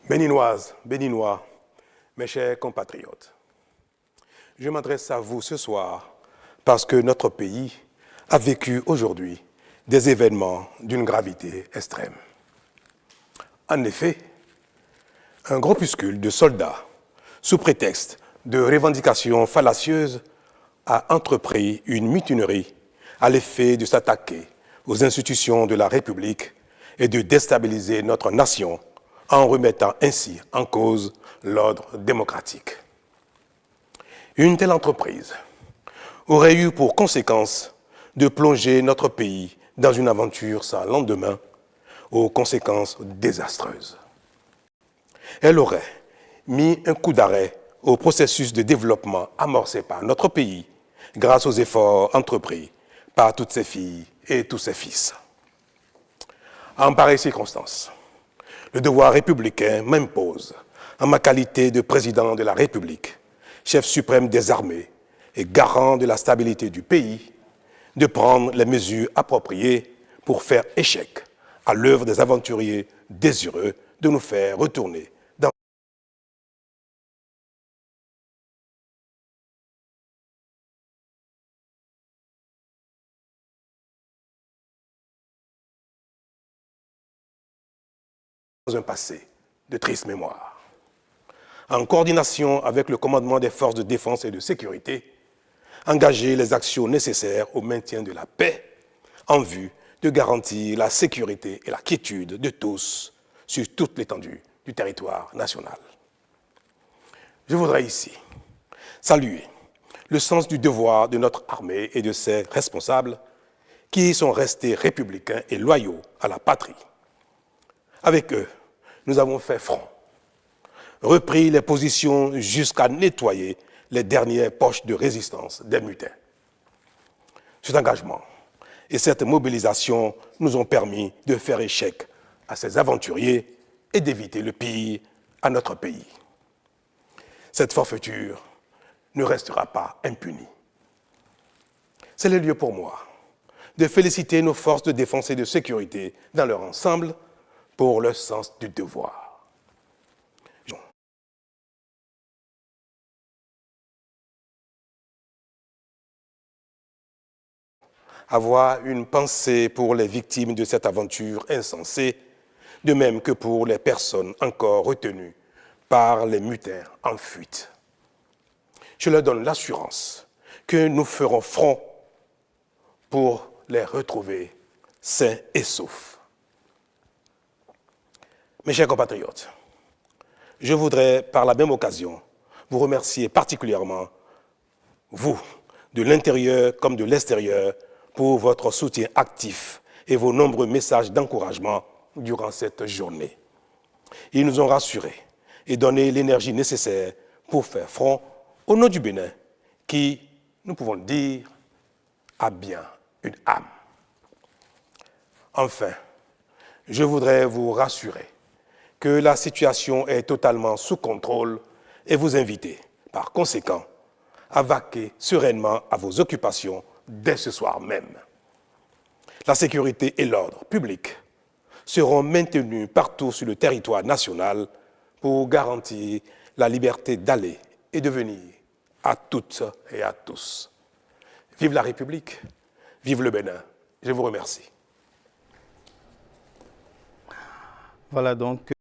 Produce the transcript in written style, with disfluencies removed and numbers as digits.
Béninoises, Béninois, mes chers compatriotes, je m'adresse à vous ce soir parce que notre pays a vécu aujourd'hui des événements d'une gravité extrême. En effet, un groupuscule de soldats, sous prétexte de revendications fallacieuses, a entrepris une mutinerie à l'effet de s'attaquer aux institutions de la République et de déstabiliser notre nation en remettant ainsi en cause l'ordre démocratique. Une telle entreprise aurait eu pour conséquence de plonger notre pays dans une aventure sans lendemain, aux conséquences désastreuses. Elle aurait mis un coup d'arrêt au processus de développement amorcé par notre pays grâce aux efforts entrepris par toutes ses filles et tous ses fils. En pareille circonstance, le devoir républicain m'impose, en ma qualité de président de la République, chef suprême des armées et garant de la stabilité du pays, de prendre les mesures appropriées pour faire échec à l'œuvre des aventuriers désireux de nous faire retourner dans un passé de triste mémoire. En coordination avec le commandement des forces de défense et de sécurité, engager les actions nécessaires au maintien de la paix en vue de garantir la sécurité et la quiétude de tous sur toute l'étendue du territoire national. Je voudrais ici saluer le sens du devoir de notre armée et de ses responsables qui sont restés républicains et loyaux à la patrie. Avec eux, nous avons fait front, repris les positions jusqu'à nettoyer les dernières poches de résistance des mutins. Cet engagement et cette mobilisation nous ont permis de faire échec à ces aventuriers et d'éviter le pire à notre pays. Cette forfaiture ne restera pas impunie. C'est le lieu pour moi de féliciter nos forces de défense et de sécurité dans leur ensemble pour leur sens du devoir. Avoir une pensée pour les victimes de cette aventure insensée, de même que pour les personnes encore retenues par les mutins en fuite. Je leur donne l'assurance que nous ferons front pour les retrouver sains et saufs. Mes chers compatriotes, je voudrais par la même occasion vous remercier particulièrement, vous, de l'intérieur comme de l'extérieur, pour votre soutien actif et vos nombreux messages d'encouragement durant cette journée. Ils nous ont rassurés et donné l'énergie nécessaire pour faire front au nom du Bénin, qui, nous pouvons le dire, a bien une âme. Enfin, je voudrais vous rassurer que la situation est totalement sous contrôle et vous inviter, par conséquent, à vaquer sereinement à vos occupations dès ce soir même. La sécurité et l'ordre public seront maintenus partout sur le territoire national pour garantir la liberté d'aller et de venir à toutes et à tous. Vive la République, vive le Bénin. Je vous remercie. Voilà donc